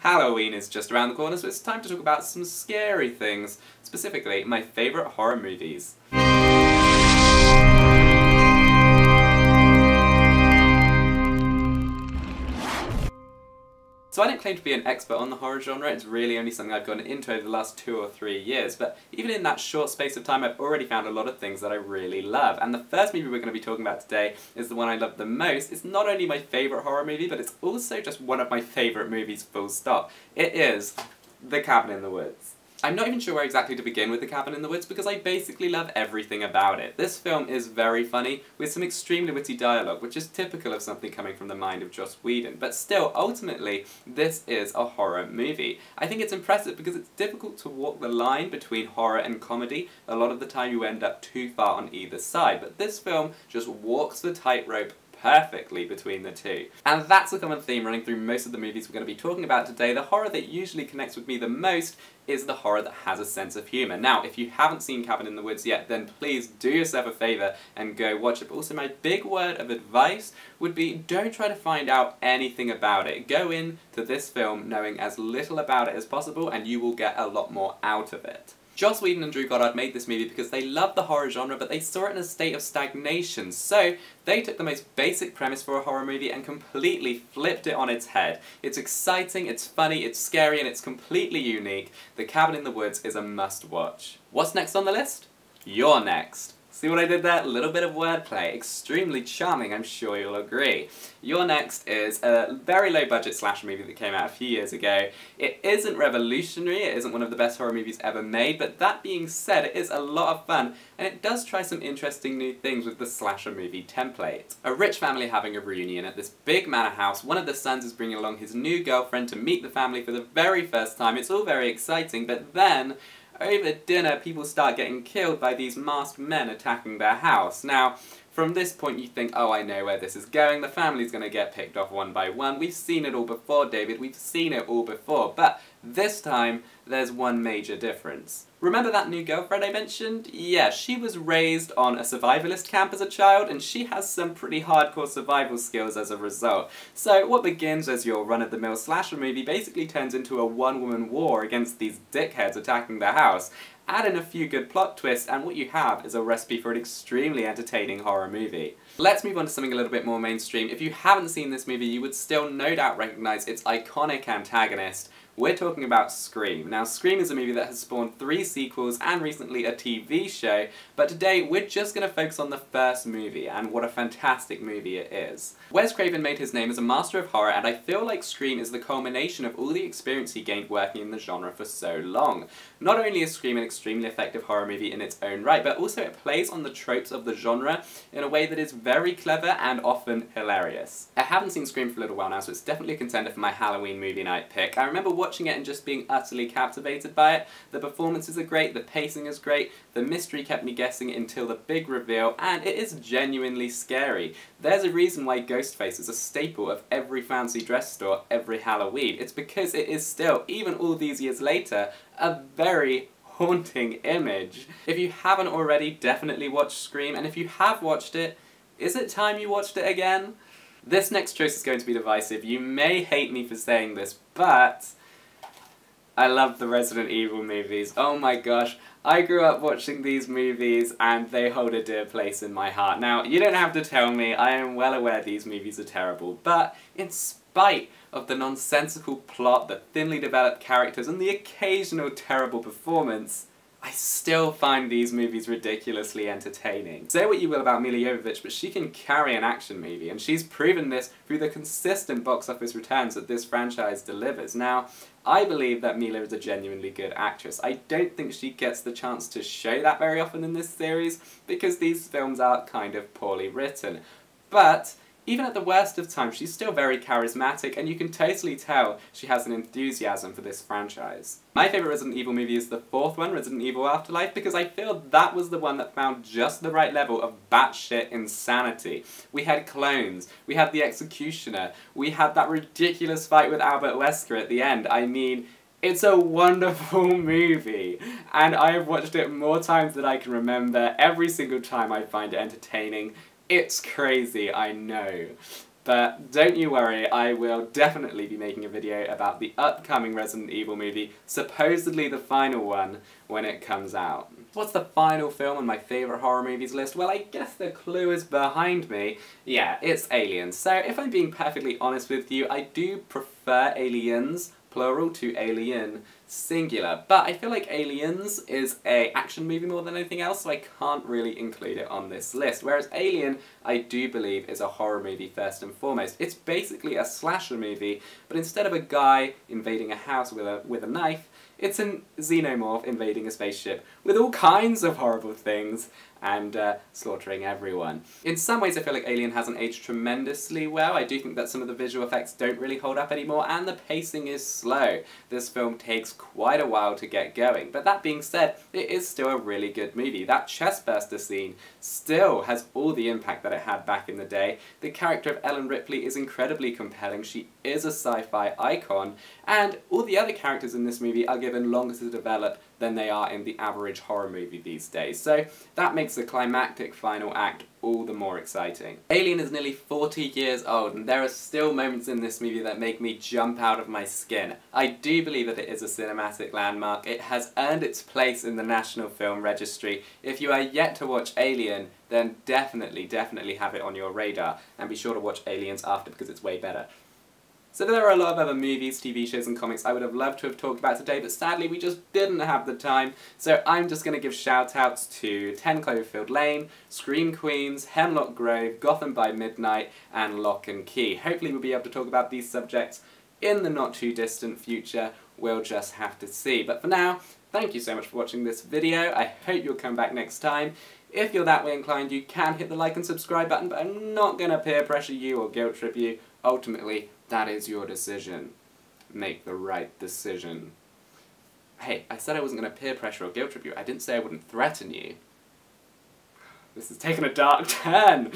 Halloween is just around the corner, so it's time to talk about some scary things, specifically my favourite horror movies. So I don't claim to be an expert on the horror genre, it's really only something I've gotten into over the last 2 or 3 years, but even in that short space of time I've already found a lot of things that I really love. And the first movie we're going to be talking about today is the one I love the most. It's not only my favourite horror movie, but it's also just one of my favourite movies full stop. It is The Cabin in the Woods. I'm not even sure where exactly to begin with The Cabin in the Woods because I basically love everything about it. This film is very funny, with some extremely witty dialogue, which is typical of something coming from the mind of Joss Whedon. But still, ultimately, this is a horror movie. I think it's impressive because it's difficult to walk the line between horror and comedy. A lot of the time you end up too far on either side, but this film just walks the tightrope perfectly between the two. And that's a common theme running through most of the movies we're going to be talking about today. The horror that usually connects with me the most is the horror that has a sense of humour. Now, if you haven't seen Cabin in the Woods yet, then please do yourself a favour and go watch it. But also my big word of advice would be don't try to find out anything about it. Go into this film knowing as little about it as possible and you will get a lot more out of it. Joss Whedon and Drew Goddard made this movie because they loved the horror genre, but they saw it in a state of stagnation. So they took the most basic premise for a horror movie and completely flipped it on its head. It's exciting, it's funny, it's scary, and it's completely unique. The Cabin in the Woods is a must-watch. What's next on the list? Youre Next. See what I did there? A little bit of wordplay. Extremely charming, I'm sure you'll agree. Youre Next is a very low-budget slasher movie that came out a few years ago. It isn't revolutionary, it isn't one of the best horror movies ever made, but that being said, it is a lot of fun, and it does try some interesting new things with the slasher movie template. A rich family having a reunion at this big manor house. One of the sons is bringing along his new girlfriend to meet the family for the very first time. It's all very exciting, but then over dinner, people start getting killed by these masked men attacking their house. Now, from this point you think, oh, I know where this is going, the family's going to get picked off one by one. We've seen it all before, David, we've seen it all before, but this time, there's one major difference. Remember that new girlfriend I mentioned? Yeah, she was raised on a survivalist camp as a child, and she has some pretty hardcore survival skills as a result. So what begins as your run-of-the-mill slasher movie basically turns into a one-woman war against these dickheads attacking their house. Add in a few good plot twists, and what you have is a recipe for an extremely entertaining horror movie. Let's move on to something a little bit more mainstream. If you haven't seen this movie, you would still no doubt recognise its iconic antagonist. We're talking about Scream. Now, Scream is a movie that has spawned 3 sequels and recently a TV show, but today we're just going to focus on the first movie, and what a fantastic movie it is. Wes Craven made his name as a master of horror, and I feel like Scream is the culmination of all the experience he gained working in the genre for so long. Not only is Scream an extremely effective horror movie in its own right, but also it plays on the tropes of the genre in a way that is very clever and often hilarious. I haven't seen Scream for a little while now, so it's definitely a contender for my Halloween movie night pick. I remember watching it and just being utterly captivated by it. The performances are great, the pacing is great, the mystery kept me guessing until the big reveal, and it is genuinely scary. There's a reason why Ghostface is a staple of every fancy dress store every Halloween. It's because it is still, even all these years later, a very haunting image. If you haven't already, definitely watch Scream, and if you have watched it, is it time you watched it again? This next choice is going to be divisive. You may hate me for saying this, but I love the Resident Evil movies. Oh my gosh, I grew up watching these movies and they hold a dear place in my heart. Now, you don't have to tell me, I am well aware these movies are terrible, but in spite of the nonsensical plot, the thinly developed characters, and the occasional terrible performance, I still find these movies ridiculously entertaining. Say what you will about Milla Jovovich, but she can carry an action movie, and she's proven this through the consistent box office returns that this franchise delivers. Now, I believe that Milla is a genuinely good actress. I don't think she gets the chance to show that very often in this series, because these films are kind of poorly written. But even at the worst of times, she's still very charismatic, and you can totally tell she has an enthusiasm for this franchise. My favourite Resident Evil movie is the 4th one, Resident Evil Afterlife, because I feel that was the one that found just the right level of batshit insanity. We had clones, we had the Executioner, we had that ridiculous fight with Albert Wesker at the end. I mean, it's a wonderful movie, and I have watched it more times than I can remember. Every single time I find it entertaining. It's crazy, I know. But don't you worry, I will definitely be making a video about the upcoming Resident Evil movie, supposedly the final one, when it comes out. What's the final film on my favourite horror movies list? Well, I guess the clue is behind me. Yeah, it's Aliens. So if I'm being perfectly honest with you, I do prefer Aliens, plural, to Alien, singular. But I feel like Aliens is a action movie more than anything else, so I can't really include it on this list. Whereas Alien, I do believe, is a horror movie first and foremost. It's basically a slasher movie, but instead of a guy invading a house with a knife, it's a xenomorph invading a spaceship with all kinds of horrible things and slaughtering everyone. In some ways I feel like Alien hasn't aged tremendously well. I do think that some of the visual effects don't really hold up anymore, and the pacing is slow. This film takes quite a while to get going, but that being said, it is still a really good movie. That chestburster scene still has all the impact that it had back in the day. The character of Ellen Ripley is incredibly compelling. She is a sci-fi icon, and all the other characters in this movie are given longer to develop than they are in the average horror movie these days. So that makes the climactic final act all the more exciting. Alien is nearly 40 years old, and there are still moments in this movie that make me jump out of my skin. I do believe that it is a cinematic landmark. It has earned its place in the National Film Registry. If you are yet to watch Alien, then definitely have it on your radar, and be sure to watch Aliens after because it's way better. So there are a lot of other movies, TV shows and comics I would have loved to have talked about today, but sadly we just didn't have the time, so I'm just going to give shout-outs to 10 Cloverfield Lane, Scream Queens, Hemlock Grove, Gotham by Midnight, and Lock and Key. Hopefully we'll be able to talk about these subjects in the not too distant future. We'll just have to see. But for now, thank you so much for watching this video. I hope you'll come back next time. If you're that way inclined, you can hit the like and subscribe button, but I'm not going to peer pressure you or guilt trip you. Ultimately, that is your decision. Make the right decision. Hey, I said I wasn't going to peer pressure or guilt trip you. I didn't say I wouldn't threaten you. This has taken a dark turn.